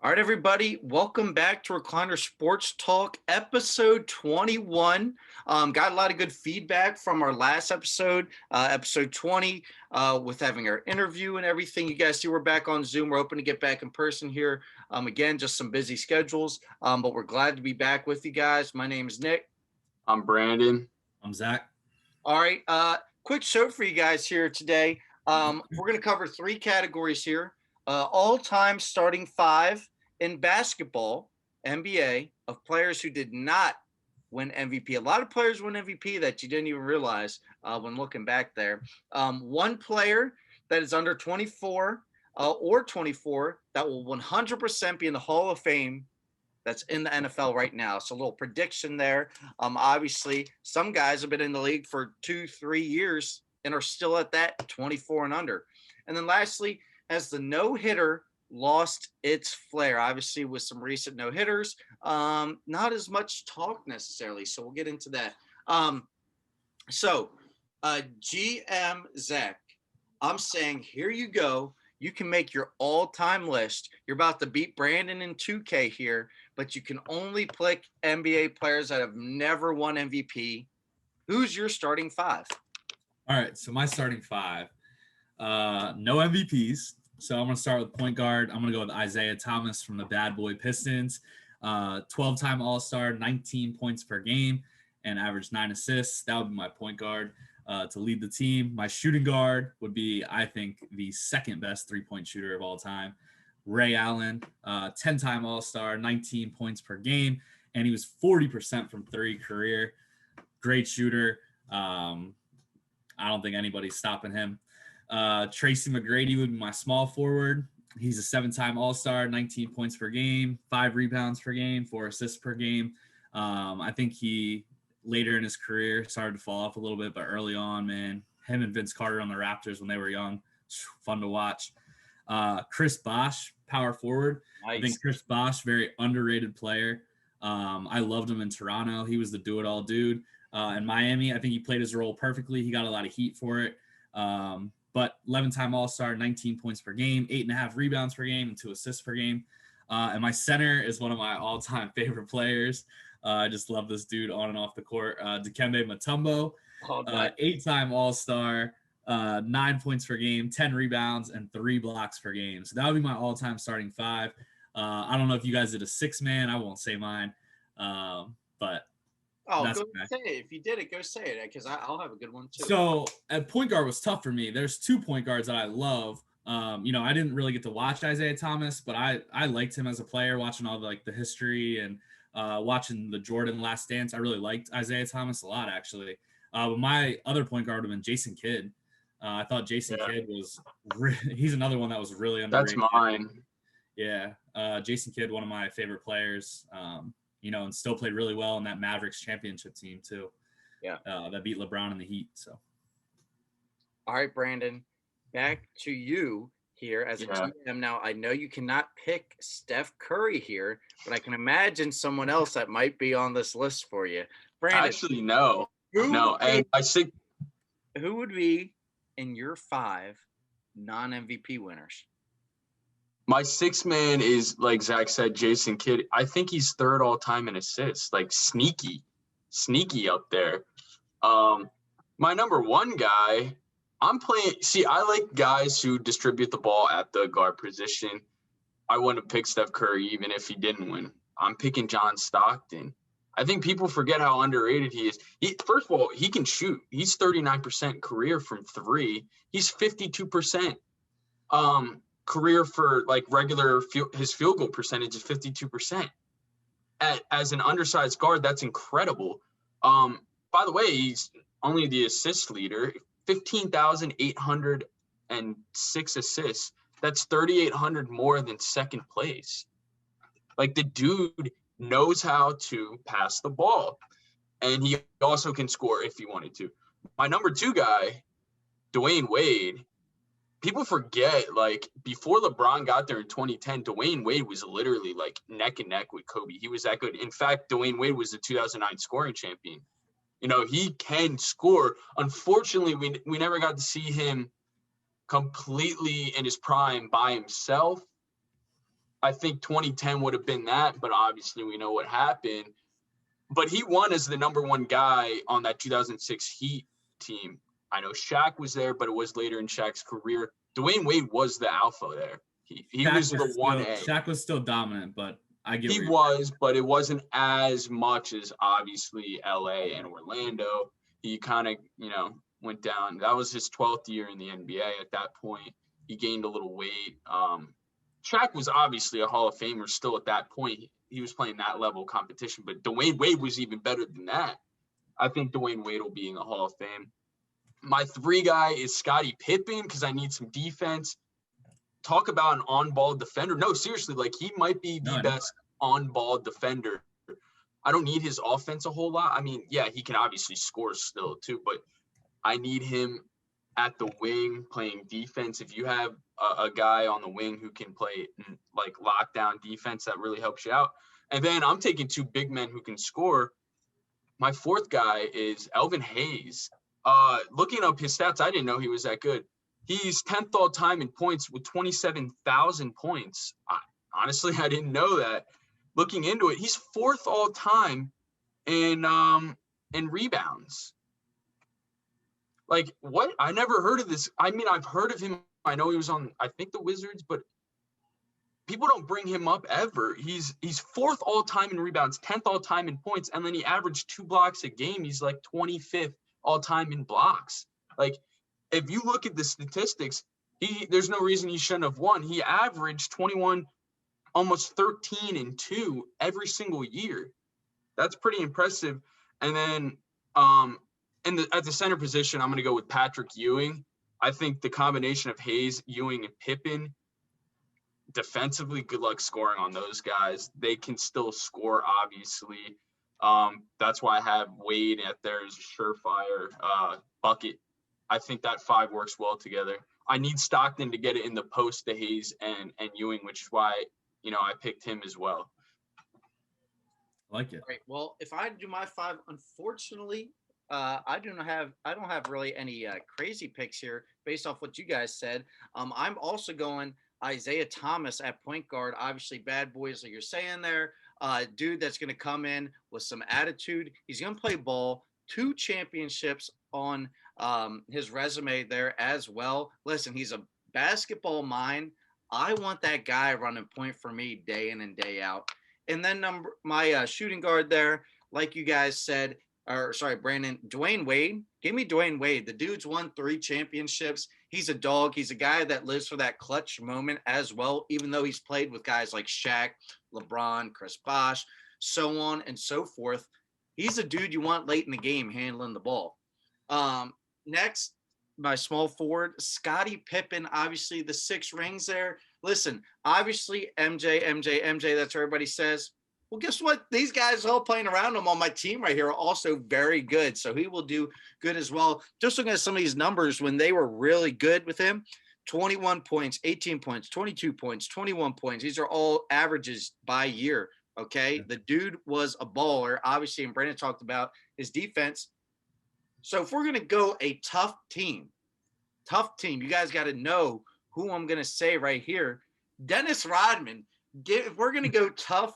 All right, everybody, welcome back to Recliner Sports Talk, episode 21. Got a lot of good feedback from our last episode, episode 20, with having our interview and everything. You guys see we're back on Zoom. We're hoping to get back in person here. Again, just some busy schedules, but we're glad to be back with you guys. My name is Nick. I'm Brandon. I'm Zach. All right, quick show for you guys here today. We're going to cover three categories here. All-time starting five in basketball, NBA, of players who did not win MVP. A lot of players win MVP that you didn't even realize when looking back there. One player that is under 24 or 24 that will 100% be in the Hall of Fame that's in the NFL right now. So a little prediction there. Obviously, some guys have been in the league for 2-3 years and are still at that 24 and under. And then lastly, as the no-hitter lost its flair, obviously with some recent no-hitters, not as much talk necessarily. So we'll get into that. GM Zach, I'm saying, here you go. You can make your all-time list. You're about to beat Brandon in 2K here, but you can only pick NBA players that have never won MVP. Who's your starting five? All right, so my starting five, no MVPs. So I'm going to start with point guard. I'm going to go with Isaiah Thomas from the Bad Boy Pistons. 12-time All-Star, 19 points per game, and averaged 9 assists. That would be my point guard to lead the team. My shooting guard would be, I think, the second best three-point shooter of all time, Ray Allen, 10-time All-Star, 19 points per game, and he was 40% from three career. Great shooter. I don't think anybody's stopping him. Tracy McGrady would be my small forward. He's a 7-time All-Star, 19 points per game, 5 rebounds per game, 4 assists per game. I think he, later in his career, started to fall off a little bit, but early on, man, him and Vince Carter on the Raptors when they were young, fun to watch. Chris Bosh, power forward. Nice. I think Chris Bosh, very underrated player. I loved him in Toronto. He was the do-it-all dude. In Miami, I think he played his role perfectly. He got a lot of heat for it. But 11-time All-Star, 19 points per game, 8.5 rebounds per game, and 2 assists per game. And my center is one of my all-time favorite players. I just love this dude on and off the court. Dikembe Mutombo, 8-time All-Star, 9 points per game, 10 rebounds, and 3 blocks per game. So that would be my all-time starting five. I don't know if you guys did a 6-man. I won't say mine. But go say it. If you did it, go say it, because I'll have a good one too. So at point guard was tough for me. There's 2 point guards that I love. I didn't really get to watch Isaiah Thomas, but I liked him as a player, watching all the history and watching the Jordan Last Dance. I really liked Isaiah Thomas a lot, actually. But my other point guard would have been Jason Kidd. I thought Jason Kidd was he's another one that was really underrated. That's mine. Yeah. Jason Kidd, one of my favorite players. And still played really well in that Mavericks championship team too. Yeah. That beat LeBron in the Heat. So. All right, Brandon, back to you here as a GM. Now, I know you cannot pick Steph Curry here, but I can imagine someone else that might be on this list for you. Brandon. Actually, no. And I think who would be in your 5 non-MVP winners? My 6-man is, like Zach said, Jason Kidd. I think he's 3rd all-time in assists, like sneaky up there. My number 1 guy, I like guys who distribute the ball at the guard position. I wouldn't pick Steph Curry even if he didn't win. I'm picking John Stockton. I think people forget how underrated he is. First of all, he can shoot. He's 39% career from 3. He's 52%. Career for regular his field goal percentage is 52%. As an undersized guard, that's incredible. By the way, he's only the assist leader, 15,806 assists. That's 3,800 more than second place. The dude knows how to pass the ball, and he also can score if he wanted to. My number 2 guy, Dwayne Wade. People forget, before LeBron got there in 2010, Dwayne Wade was literally, neck and neck with Kobe. He was that good. In fact, Dwayne Wade was the 2009 scoring champion. He can score. Unfortunately, we never got to see him completely in his prime by himself. I think 2010 would have been that, but obviously we know what happened. But he won as the number one guy on that 2006 Heat team. I know Shaq was there, but it was later in Shaq's career. Dwayne Wade was the alpha there. He was the 1A. Shaq was still dominant, but I get he was, but it wasn't as much as obviously LA and Orlando. He kind of, went down. That was his 12th year in the NBA at that point. He gained a little weight. Shaq was obviously a Hall of Famer still at that point. He was playing that level of competition, but Dwayne Wade was even better than that. I think Dwayne Wade will be in the Hall of Fame. My 3 guy is Scottie Pippen because I need some defense. Talk about an on-ball defender. No, seriously, he might be the best on-ball defender. I don't need his offense a whole lot. I mean, yeah, he can obviously score still too, but I need him at the wing playing defense. If you have a guy on the wing who can play lockdown defense, that really helps you out. And then I'm taking 2 big men who can score. My 4th guy is Elvin Hayes. Looking up his stats, I didn't know he was that good. He's 10th all time in points with 27,000 points. Honestly, I didn't know that. Looking into it, he's 4th all time in rebounds. What? I never heard of this. I mean, I've heard of him. I know he was on, I think, the Wizards, but people don't bring him up ever. He's 4th all time in rebounds, 10th all time in points, and then he averaged 2 blocks a game. He's 25th all time in blocks. If you look at the statistics, there's no reason he shouldn't have won. He averaged 21, almost 13 and 2 every single year. That's pretty impressive. And then at the center position, I'm going to go with Patrick Ewing. I think the combination of Hayes, Ewing, and Pippen, defensively, good luck scoring on those guys. They can still score, obviously. That's why I have Wade at there as a surefire bucket. I think that 5 works well together. I need Stockton to get it in the post to Hayes and Ewing, which is why, I picked him as well. I like it. Right. Well, if I do my 5, unfortunately, I don't have really any crazy picks here based off what you guys said. I'm also going Isaiah Thomas at point guard. Obviously, bad boys like you're saying there. Dude that's going to come in with some attitude. He's going to play ball. 2 championships on his resume there as well. Listen, he's a basketball mind. I want that guy running point for me day in and day out. And then my shooting guard there, like you guys said, Brandon, Dwayne Wade. Give me Dwayne Wade. The dude's won 3 championships. He's a dog. He's a guy that lives for that clutch moment as well, even though he's played with guys like Shaq, LeBron, Chris Bosh, so on and so forth. He's a dude you want late in the game handling the ball. Next, my small forward, Scottie Pippen, obviously the 6 rings there. Listen, obviously MJ, that's what everybody says. Well, guess what? These guys all playing around him on my team right here are also very good. So he will do good as well. Just looking at some of these numbers when they were really good with him, 21 points, 18 points, 22 points, 21 points. These are all averages by year. Okay. The dude was a baller, obviously, and Brandon talked about his defense. So if we're going to go a tough team, you guys got to know who I'm going to say right here. Dennis Rodman, if we're going to go tough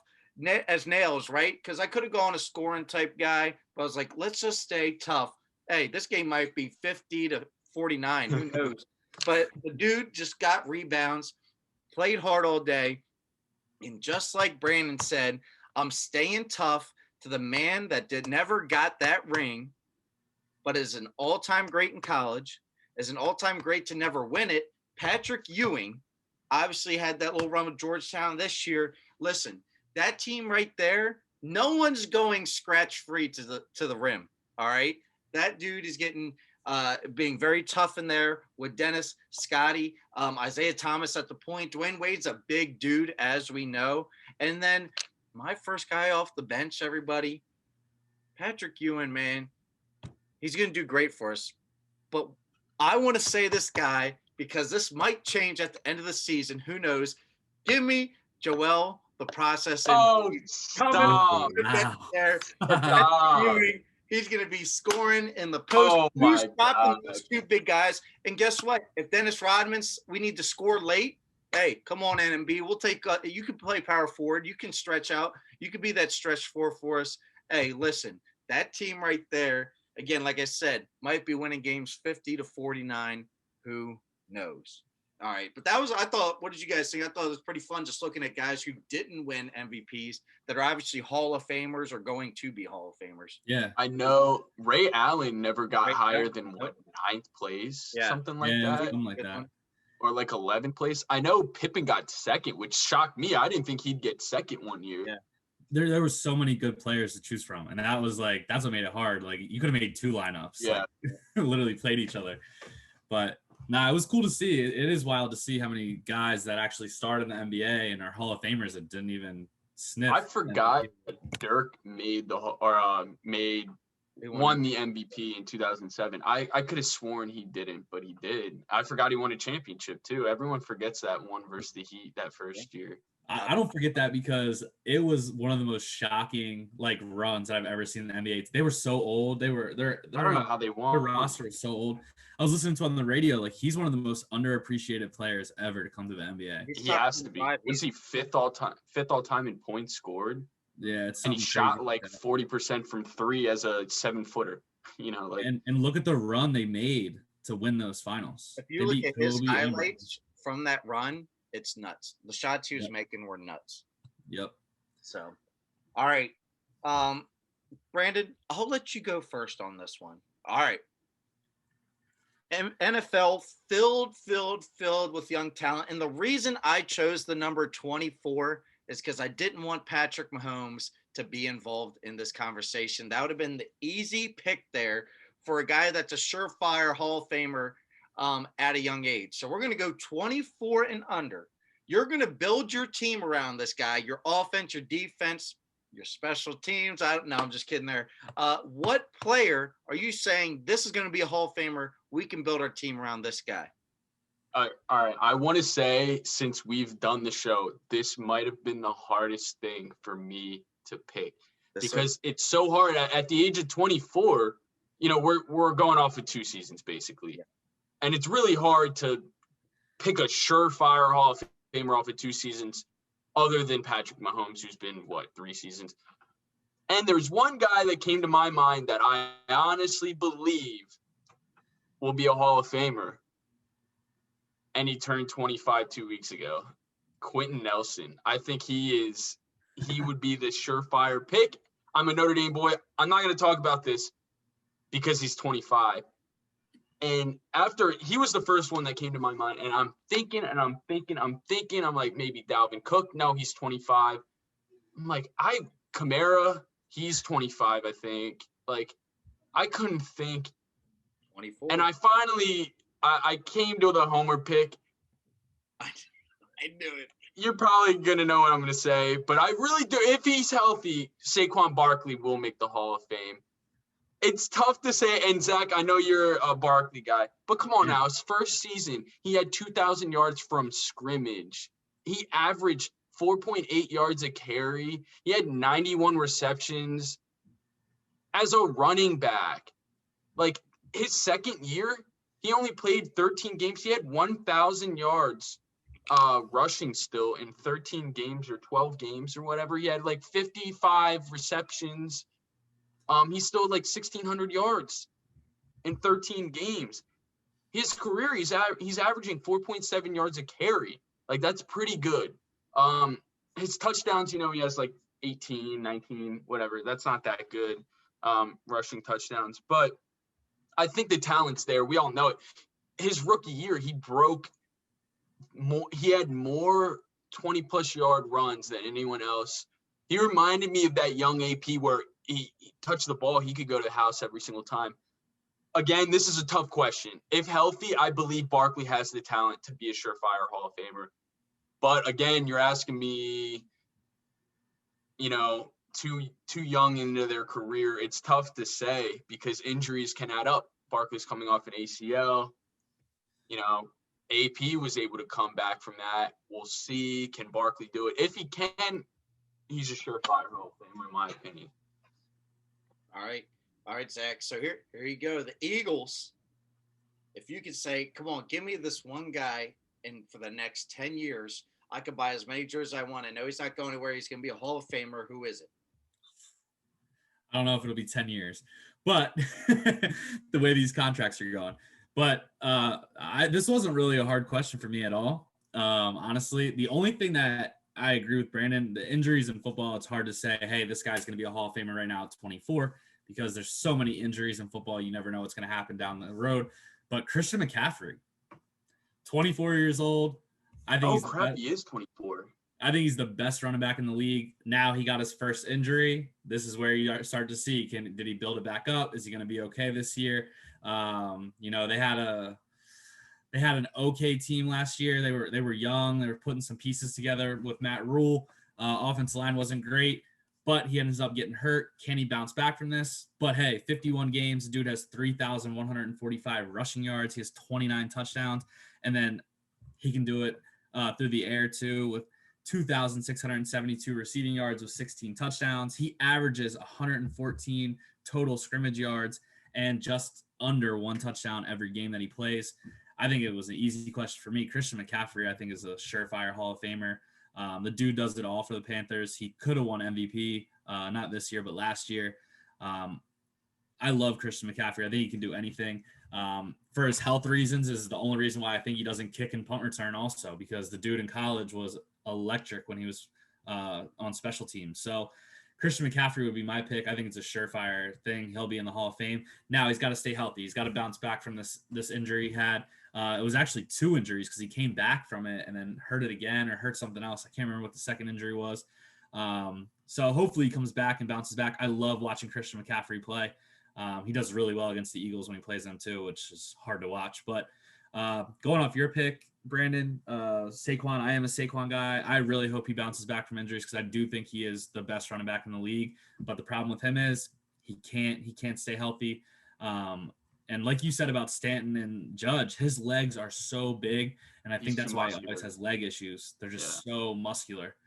as nails, right? Because I could have gone a scoring type guy, but I was like, let's just stay tough. Hey, this game might be 50-49. Who knows? But the dude just got rebounds, played hard all day. And just like Brandon said, I'm staying tough to the man that never got that ring, but is an all-time great in college, is an all-time great to never win it. Patrick Ewing obviously had that little run with Georgetown this year. Listen, that team right there, no one's going scratch-free to the rim, all right? That dude is being very tough in there with Dennis, Scottie, Isaiah Thomas at the point. Dwayne Wade's a big dude, as we know. And then my first guy off the bench, everybody, Patrick Ewing, man, he's going to do great for us. But I want to say this guy because this might change at the end of the season. Who knows? Give me Joel the Process. Oh, stop. There. Ewing, he's going to be scoring in the post. Oh, Who's stopping those 2 big guys? And guess what? If Dennis Rodman's, we need to score late, Hey, come on, NMB. We'll take. You can play power forward. You can stretch out. You can be that stretch four for us. Hey, listen, that team right there. Again, like I said, might be winning games 50-49. Who knows? All right, but that was. I thought. What did you guys think? I thought it was pretty fun just looking at guys who didn't win MVPs that are obviously Hall of Famers or going to be Hall of Famers. Yeah. I know Ray Allen never got Ray higher Allen, than nope. 9th place, Yeah. something like Yeah, that, something like that. or like 11th place. I know Pippen got second, which shocked me. I didn't think he'd get second one year. Yeah. There were so many good players to choose from, and that's what made it hard. Like you could have made 2 lineups, Yeah. like, literally played each other. But it was cool to see. It is wild to see how many guys that actually started in the NBA and are Hall of Famers that didn't even sniff. I forgot that Dirk made won the MVP in 2007. I could have sworn he didn't, but he did. I forgot he won a championship too. Everyone forgets that one versus the Heat that first year. I don't forget that because it was one of the most shocking runs that I've ever seen in the NBA. They were so old. I don't know how they won. Their roster was so old. I was listening to on the radio, he's one of the most underappreciated players ever to come to the NBA. He has to be. Was he fifth all time in points scored? Yeah, and he shot 40% from 3 as a 7-footer. And look at the run they made to win those finals. If you look at his highlights from that run, it's nuts. The shots he was making were nuts. Yep. So, all right. Brandon, I'll let you go first on this one. All right. NFL filled with young talent. And the reason I chose the number 24 is because I didn't want Patrick Mahomes to be involved in this conversation. That would have been the easy pick there for a guy that's a surefire Hall of Famer at a young age. So we're going to go 24 and under. You're going to build your team around this guy, your offense, your defense, your special teams. I'm just kidding there. What player are you saying this is going to be a Hall of Famer? We can build our team around this guy. All right. I want to say, since we've done the show, this might have been the hardest thing for me to pick because it's so hard at the age of 24. We're going off of 2 seasons basically, and it's really hard to pick a surefire Hall of Famer off of 2 seasons, other than Patrick Mahomes, who's been 3 seasons. And there's one guy that came to my mind that I honestly believe will be a Hall of Famer. And he turned 25 2 weeks ago. Quentin Nelson. I think he would be the surefire pick. I'm a Notre Dame boy. I'm not going to talk about this because he's 25. And after he was the first one that came to my mind, and I'm thinking, I'm like, maybe Dalvin Cook. No, he's 25. I'm like, Kamara, he's 25, I think. I couldn't think. 24. And I came to the homer pick. I knew it. You're probably going to know what I'm going to say, but I really do. If he's healthy, Saquon Barkley will make the Hall of Fame. It's tough to say, and Zach, I know you're a Barkley guy, but come on now. His first season, he had 2,000 yards from scrimmage. He averaged 4.8 yards a carry. He had 91 receptions as a running back. His second year, he only played 13 games. He had 1,000 yards rushing still in 13 games or 12 games or whatever. He had 55 receptions. He's still 1,600 yards in 13 games. His career, he's averaging 4.7 yards a carry. That's pretty good. His touchdowns, he has 18, 19, whatever. That's not that good rushing touchdowns. But I think the talent's there. We all know it. His rookie year, he broke more. He had more 20-plus yard runs than anyone else. He reminded me of that young AP where he touched the ball, he could go to the house every single time. Again, this is a tough question. If healthy, I believe Barkley has the talent to be a surefire Hall of Famer. But again, you're asking me, too young into their career. It's tough to say because injuries can add up. Barkley's coming off an ACL. AP was able to come back from that. We'll see. Can Barkley do it? If he can, he's a surefire Hall of Famer, in my opinion. All right, Zach. So here you go. The Eagles. If you could say, come on, give me this one guy and for the next 10 years, I could buy as many jerseys I want. I know he's not going anywhere. He's going to be a Hall of Famer. Who is it? I don't know if it'll be 10 years, but the way these contracts are going. But this wasn't really a hard question for me at all. Honestly, the only thing that I agree with Brandon, the injuries in football, it's hard to say, hey, this guy's going to be a Hall of Famer right now at 24 because there's so many injuries in football. You never know what's going to happen down the road. But Christian McCaffrey, 24 years old. I think he is 24. I think he's the best running back in the league. Now he got his first injury. This is where you start to see, did he build it back up? Is he going to be okay this year? They had an okay team last year. They were young. They were putting some pieces together with Matt Rule. Offensive line wasn't great, but he ends up getting hurt. Can he bounce back from this? But hey, 51 games. The dude has 3,145 rushing yards. He has 29 touchdowns, and then he can do it through the air too with 2,672 receiving yards with 16 touchdowns. He averages 114 total scrimmage yards and just under one touchdown every game that he plays. I think it was an easy question for me. Christian McCaffrey, I think, is a surefire Hall of Famer. The dude does it all for the Panthers. He could have won MVP, not this year, but last year. I love Christian McCaffrey. I think he can do anything. For his health reasons is the only reason why I think he doesn't kick and punt return also, because the dude in college was electric when he was on special teams. So Christian McCaffrey would be my pick. I think it's a surefire thing. He'll be in the Hall of Fame. Now he's got to stay healthy. He's got to bounce back from this injury he had. It was actually 2 injuries because he came back from it and then hurt it again or hurt something else. I can't remember what the second injury was. So hopefully he comes back and bounces back. I love watching Christian McCaffrey play. He does really well against the Eagles when he plays them too, which is hard to watch. But going off your pick, Brandon, Saquon, I am a Saquon guy. I really hope he bounces back from injuries because I do think he is the best running back in the league. But the problem with him is he can't stay healthy. And like you said about Stanton and Judge, his legs are so big, and I think that's why he always has leg issues. They're just so muscular.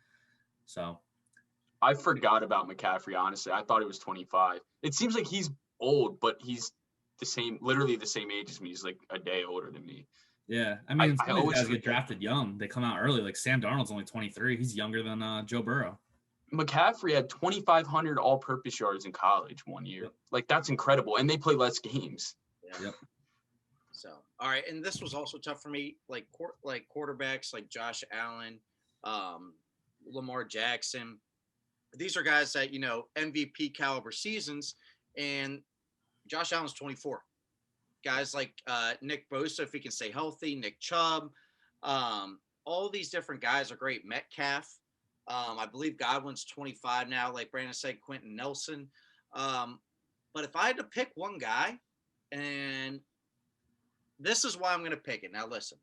So I forgot about McCaffrey, honestly. I thought he was 25. It seems like he's old, but he's literally the same age as me. He's like a day older than me. Yeah, I mean, some of these guys get drafted young. They come out early. Like Sam Darnold's only 23. He's younger than Joe Burrow. McCaffrey had 2,500 all-purpose yards in college one year. Like, that's incredible. And they play less games. Yeah. Yep. So, all right. And this was also tough for me. Like quarterbacks like Josh Allen, Lamar Jackson. These are guys that, MVP caliber seasons. And Josh Allen's 24. Guys like Nick Bosa, if he can stay healthy, Nick Chubb, all these different guys are great. Metcalf, I believe Godwin's 25 now, like Brandon said, Quentin Nelson. But if I had to pick one guy, and this is why I'm going to pick it. Now, listen,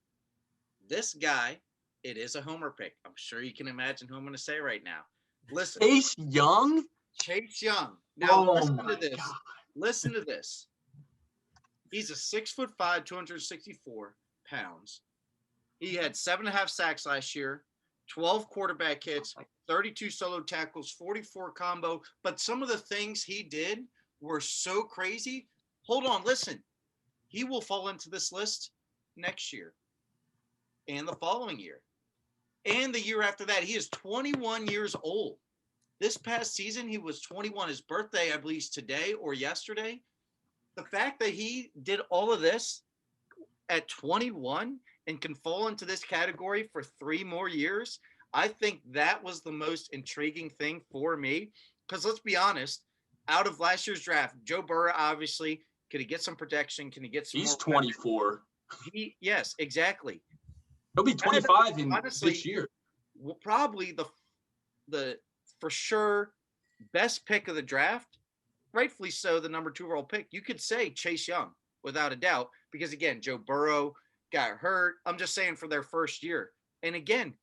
this guy, it is a homer pick. I'm sure you can imagine who I'm going to say right now. Listen. Chase Young? Chase Young. Now, listen to this. God. Listen to this. He's a 6'5", 264 pounds. He had 7.5 sacks last year, 12 quarterback hits, 32 solo tackles, 44 combo. But some of the things he did were so crazy. Hold on, listen. He will fall into this list next year and the following year and the year after that. He is 21 years old. This past season, he was 21. His birthday, I believe, is today or yesterday. The fact that he did all of this at 21 and can fall into this category for 3 more years, I think that was the most intriguing thing for me. Because let's be honest, out of last year's draft, Joe Burrow, obviously, could he get some protection? Can he get some? He's 24. Yes, exactly. He'll be 25 this year. Well, probably the for sure best pick of the draft. Rightfully so, the number 2 overall pick. You could say Chase Young without a doubt, because again, Joe Burrow got hurt. I'm just saying for their first year. And again,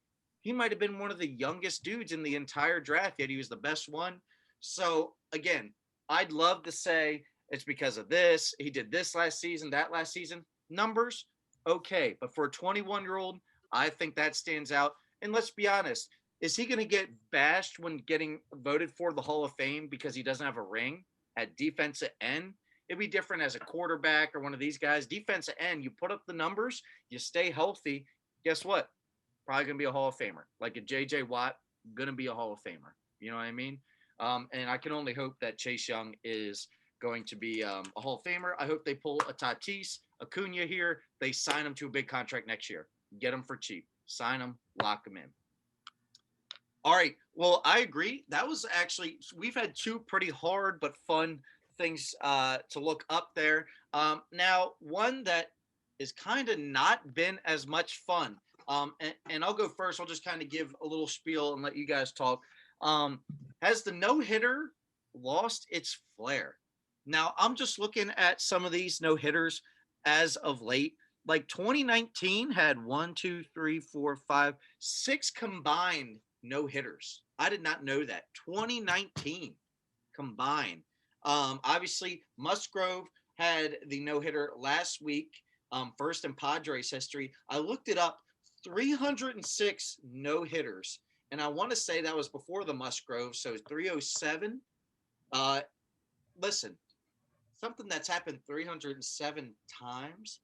he might have been one of the youngest dudes in the entire draft, yet he was the best one. So again, I'd love to say it's because of this. He did this last season, that last season. Numbers, okay. But for a 21-year-old, I think that stands out. And let's be honest, is he going to get bashed when getting voted for the Hall of Fame because he doesn't have a ring at defensive end? It'd be different as a quarterback or one of these guys. Defensive end, you put up the numbers, you stay healthy, guess what? Probably going to be a Hall of Famer. Like a J.J. Watt, going to be a Hall of Famer. You know what I mean? And I can only hope that Chase Young is going to be a Hall of Famer. I hope they pull a Tatis, Acuna here. They sign him to a big contract next year. Get him for cheap. Sign him, lock him in. All right. Well, I agree. That was actually, we've had two pretty hard but fun things to look up there. Now, one that is kind of not been as much fun. And I'll go first. I'll just kind of give a little spiel and let you guys talk. Has the no-hitter lost its flair? Now, I'm just looking at some of these no-hitters as of late. Like 2019 had 6 combined no-hitters. I did not know that. 2019 combined. Obviously, Musgrove had the no-hitter last week, first in Padres history. I looked it up, 306 no-hitters. And I want to say that was before the Musgrove, so 307. Listen, something that's happened 307 times,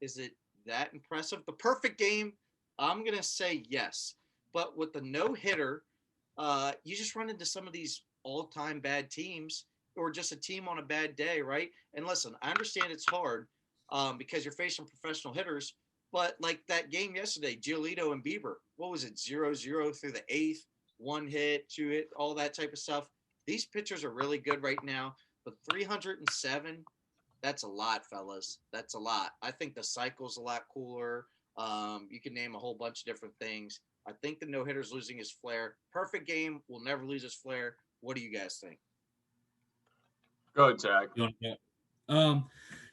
is it that impressive? The perfect game, I'm going to say yes. But with the no-hitter, you just run into some of these all-time bad teams or just a team on a bad day, right? And listen, I understand it's hard because you're facing professional hitters, but like that game yesterday, Giolito and Bieber, what was it, 0-0 through the 8th, 1 hit, 2 hit, all that type of stuff. These pitchers are really good right now, but 307, that's a lot, fellas. That's a lot. I think the cycle's a lot cooler. You can name a whole bunch of different things. I think the no-hitter's losing his flair. Perfect game will never lose his flair. What do you guys think? Go ahead, Zach.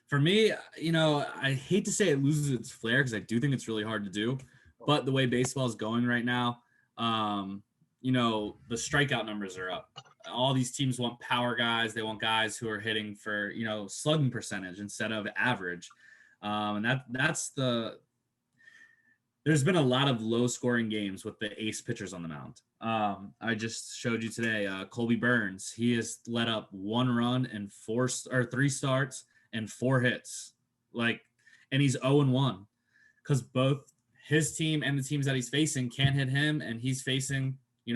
For me, I hate to say it loses its flair because I do think it's really hard to do. But the way baseball is going right now, the strikeout numbers are up. All these teams want power guys. They want guys who are hitting for, slugging percentage instead of average. And that's there's been a lot of low scoring games with the ace pitchers on the mound. I just showed you today, Colby Burns, he has let up 1 run and 3 starts and 4 hits, and he's 0-1 because both his team and the teams that he's facing can't hit him, and he's facing, his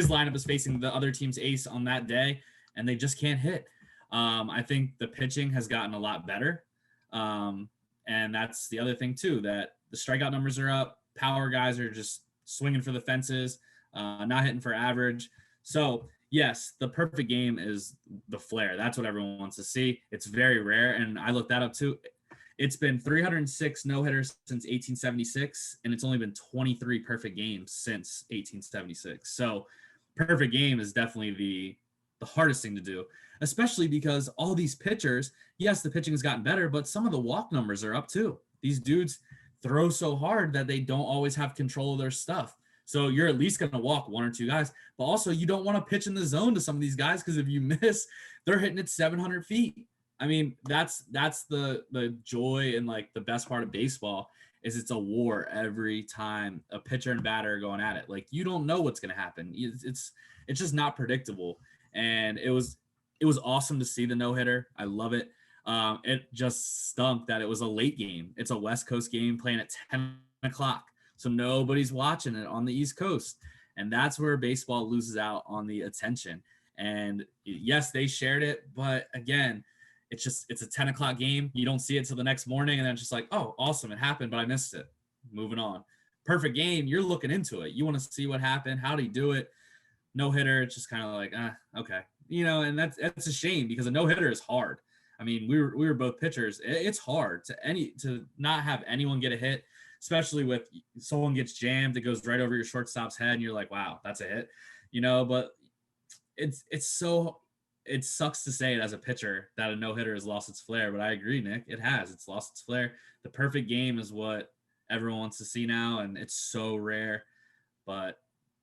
lineup is facing the other team's ace on that day, and they just can't hit. I think the pitching has gotten a lot better, and that's the other thing too, that the strikeout numbers are up. Power guys are just swinging for the fences, not hitting for average. So yes, the perfect game is the flair. That's what everyone wants to see. It's very rare, and I looked that up too. It's been 306 no-hitters since 1876, and it's only been 23 perfect games since 1876. So perfect game is definitely the hardest thing to do, especially because all these pitchers, yes, the pitching has gotten better, but some of the walk numbers are up too. These dudes throw so hard that they don't always have control of their stuff. So you're at least going to walk 1 or 2 guys, but also you don't want to pitch in the zone to some of these guys because if you miss, they're hitting it 700 feet. I mean, that's the joy and the best part of baseball is it's a war every time a pitcher and batter are going at it. You don't know what's going to happen. It's just not predictable. And it was awesome to see the no-hitter. I love it. It just stunk that it was a late game. It's a West Coast game playing at 10 o'clock. So nobody's watching it on the East Coast. And that's where baseball loses out on the attention. And yes, they shared it. But again, it's a 10 o'clock game. You don't see it till the next morning. And then it's just oh, awesome. It happened, but I missed it. Moving on. Perfect game. You're looking into it. You want to see what happened. How did he do it? No hitter. It's just kind of okay. And that's a shame because a no hitter is hard. I mean, we were both pitchers. It's hard to not have anyone get a hit, especially with someone gets jammed, it goes right over your shortstop's head, and you're like, wow, that's a hit, But it sucks to say it as a pitcher that a no hitter has lost its flair, but I agree, Nick, it has. It's lost its flair. The perfect game is what everyone wants to see now, and it's so rare, but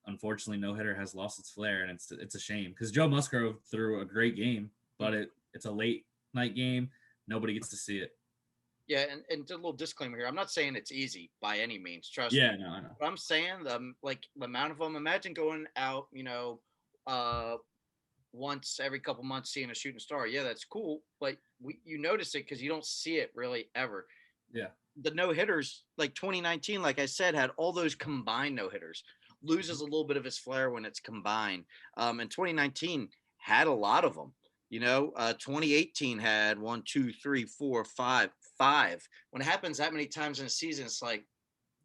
unfortunately, no hitter has lost its flair, and it's a shame because Joe Musgrove threw a great game, but it's a late night game. Nobody gets to see it. Yeah, and a little disclaimer here. I'm not saying it's easy by any means. Trust me. Yeah, no, I know. But I'm saying the amount of them. Imagine going out, once every couple months seeing a shooting star. Yeah, that's cool, but you notice it because you don't see it really ever. Yeah. the no hitters, like 2019, like I said, had all those combined no hitters. Loses a little bit of its flair when it's combined. And 2019 had a lot of them. 2018 had 1, 2, 3, 4, 5, 5. When it happens that many times in a season, it's like,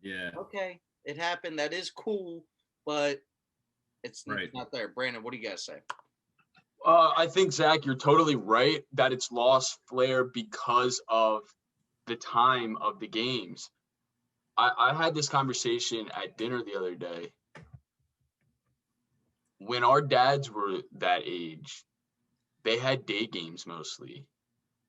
Yeah. okay, it happened. That is cool, but it's Right. not there. Brandon, what do you guys say? I think, Zach, you're totally right that it's lost flair because of the time of the games. I had this conversation at dinner the other day. When our dads were that age, they had day games mostly.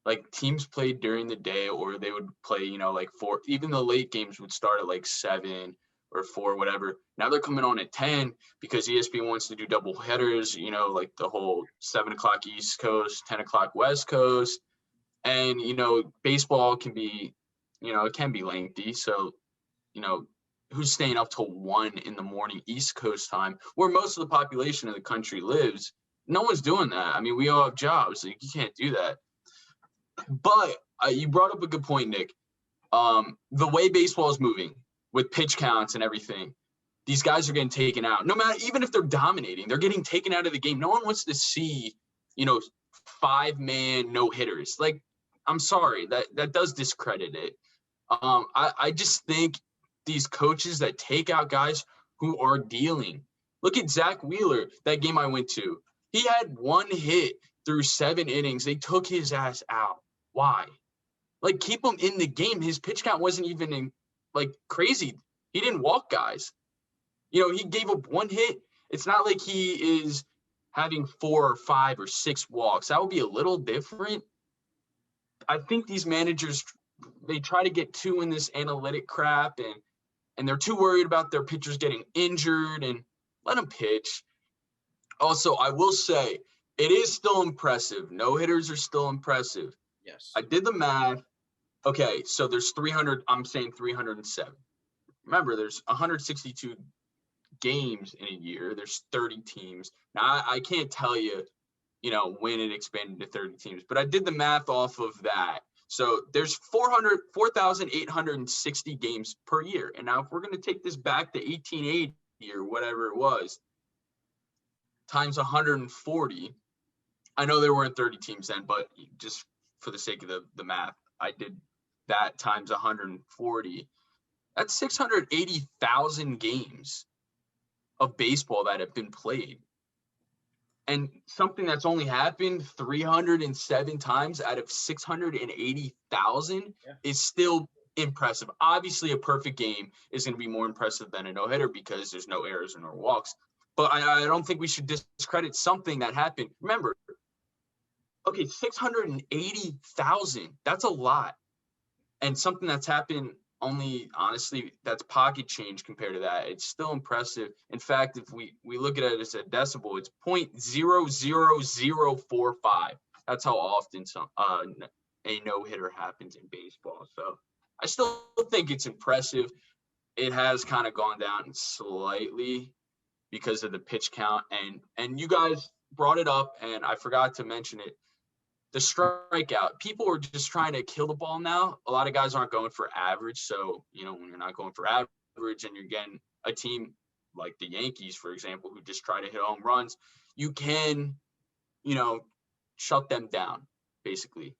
Like teams played during the day, or they would play, like 4, even the late games would start at like 7 or 4, whatever. Now they're coming on at 10 because ESPN wants to do double headers, like the whole 7 o'clock East Coast, 10 o'clock West Coast. And, baseball can be, it can be lengthy. So, who's staying up till 1 in the morning East Coast time, where most of the population of the country lives? No one's doing that. I mean, we all have jobs. So you can't do that. But you brought up a good point, Nick. The way baseball is moving with pitch counts and everything, these guys are getting taken out. No matter, even if they're dominating, they're getting taken out of the game. No one wants to see, 5-man no hitters. Like, I'm sorry, that does discredit it. I just think these coaches that take out guys who are dealing. Look at Zach Wheeler, that game I went to. He had 1 hit through 7 innings. They took his ass out. Why? Like, keep him in the game. His pitch count wasn't even crazy. He didn't walk guys. He gave up 1 hit. It's not like he is having 4 or 5 or 6 walks. That would be a little different. I think these managers, they try to get too in this analytic crap, and they're too worried about their pitchers getting injured, and let them pitch. Also, I will say, it is still impressive. No hitters are still impressive. Yes. I did the math. Okay, so there's 300. I'm saying 307. Remember, there's 162 games in a year. There's 30 teams. Now, I can't tell you, when it expanded to 30 teams, but I did the math off of that. So there's 4,860 games per year. And now if we're going to take this back to 1880 or whatever it was, times 140, I know there weren't 30 teams then, but just for the sake of the math, I did that times 140. That's 680,000 games of baseball that have been played. And something that's only happened 307 times out of 680,000 is still impressive. Obviously, a perfect game is going to be more impressive than a no-hitter because there's no errors or no walks. But I don't think we should discredit something that happened. Remember, okay, 680,000, that's a lot. And something that's happened only, honestly, that's pocket change compared to that. It's still impressive. In fact, if we look at it as a decibel, it's 0.00045. That's how often a no-hitter happens in baseball. So I still think it's impressive. It has kind of gone down slightly because of the pitch count. And you guys brought it up, and I forgot to mention it. The strikeout, people are just trying to kill the ball now. A lot of guys aren't going for average. So, when you're not going for average and you're getting a team like the Yankees, for example, who just try to hit home runs, you can, shut them down, basically.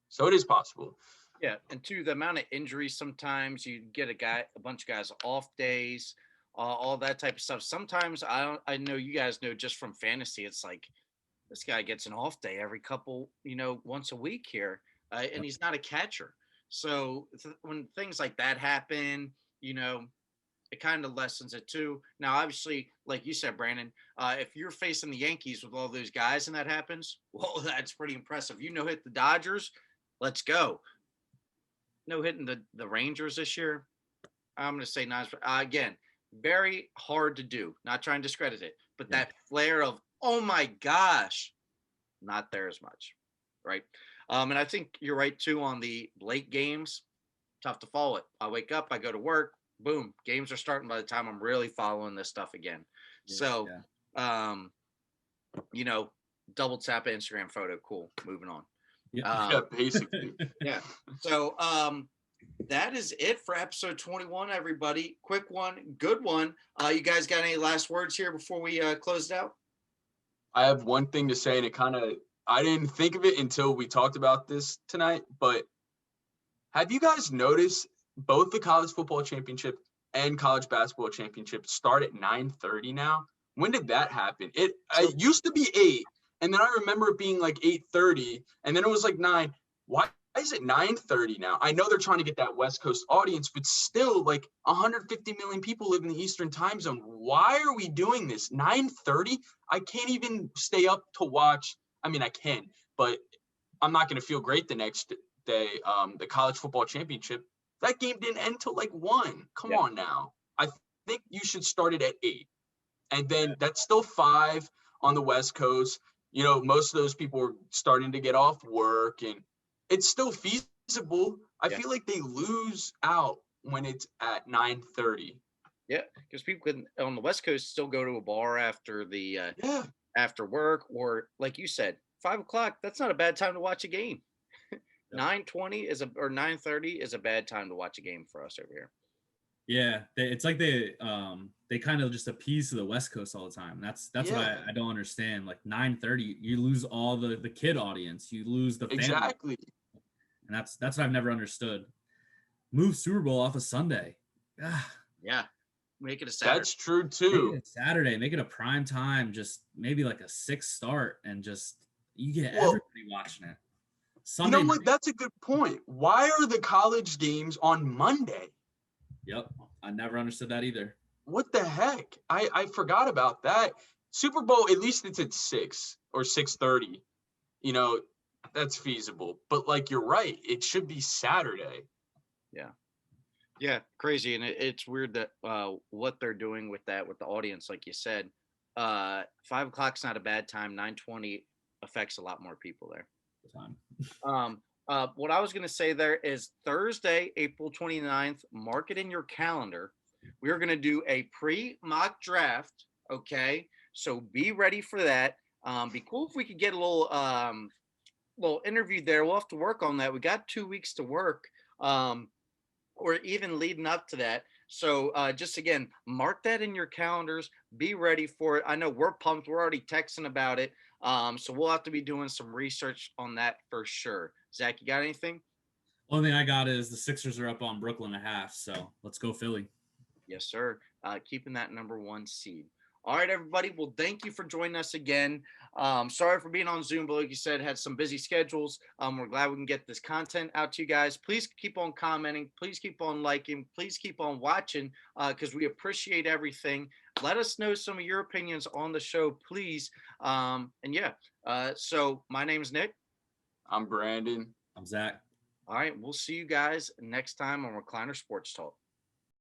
So it is possible. Yeah. And to the amount of injuries, sometimes you get a bunch of guys off days, all that type of stuff. Sometimes I know you guys know just from fantasy, it's like, this guy gets an off day every couple, once a week here, and he's not a catcher. So when things like that happen, it kind of lessens it too. Now, obviously, like you said, Brandon, if you're facing the Yankees with all those guys and that happens, well, that's pretty impressive. Hit the Dodgers, let's go. No hitting the Rangers this year. I'm going to say nice. Again, very hard to do. Not trying to discredit it, but that flair of, oh my gosh, not there as much, right? And I think you're right too on the late games. Tough to follow it. I wake up, I go to work, boom, games are starting by the time I'm really following this stuff again. Double tap Instagram photo, cool. Moving on. Yeah, basically. Yeah. So That is it for episode 21, everybody. Quick one, good one. You guys got any last words here before we close it out? I have one thing to say, and I didn't think of it until we talked about this tonight, but have you guys noticed both the college football championship and college basketball championship start at 9:30 now? When did that happen? It used to be 8, and then I remember it being like 8:30, and then it was like 9. Why is it 9:30 now? I know they're trying to get that West Coast audience, but still, like 150 million people live in the Eastern time zone. Why are we doing this? 9:30? I can't even stay up to watch. I mean, I can, but I'm not going to feel great the next day. The college football championship, that game didn't end till like 1. Come on now. I think you should start it at 8. And then that's still 5 on the West Coast. You know, most of those people are starting to get off work, and it's still feasible. I feel like they lose out when it's at 9:30. Yeah, because people can on the West Coast still go to a bar after the after work, or like you said, 5 o'clock. That's not a bad time to watch a game. 9:20 or 9:30 is a bad time to watch a game for us over here. Yeah, it's like they kind of just appease to the West Coast all the time. That's what I don't understand. Like 9:30, you lose all the kid audience, you lose the family. Exactly. And that's what I've never understood. Move Super Bowl off a Sunday. Yeah, make it a Saturday. That's true too. Make it a Saturday, make it a prime time. Just maybe like a 6 start, and just you get everybody watching it. Sunday you know what? That's a good point. Why are the college games on Monday? Yep. I never understood that either. What the heck? I forgot about that. Super Bowl, at least it's at 6 or 6:30. You know, that's feasible. But like you're right, it should be Saturday. Yeah. Yeah, crazy. And it's weird that what they're doing with that with the audience, like you said. 5 o'clock's not a bad time. 9:20 affects a lot more people there. What I was going to say there is Thursday, April 29th, mark it in your calendar. We are going to do a pre-mock draft, okay? So be ready for that. Be cool if we could get a little interview there. We'll have to work on that. We got 2 weeks to work, or even leading up to that. So just again, mark that in your calendars. Be ready for it. I know we're pumped. We're already texting about it. So we'll have to be doing some research on that for sure. Zach, you got anything? Only thing I got is the Sixers are up on Brooklyn a half. So let's go Philly. Yes, sir. Keeping that number 1 seed. All right, everybody. Well, thank you for joining us again. Sorry for being on Zoom, but like you said, had some busy schedules. We're glad we can get this content out to you guys. Please keep on commenting. Please keep on liking. Please keep on watching because we appreciate everything. Let us know some of your opinions on the show, please. So my name's Nick. I'm Brandon. I'm Zach. All right. We'll see you guys next time on Recliner Sports Talk.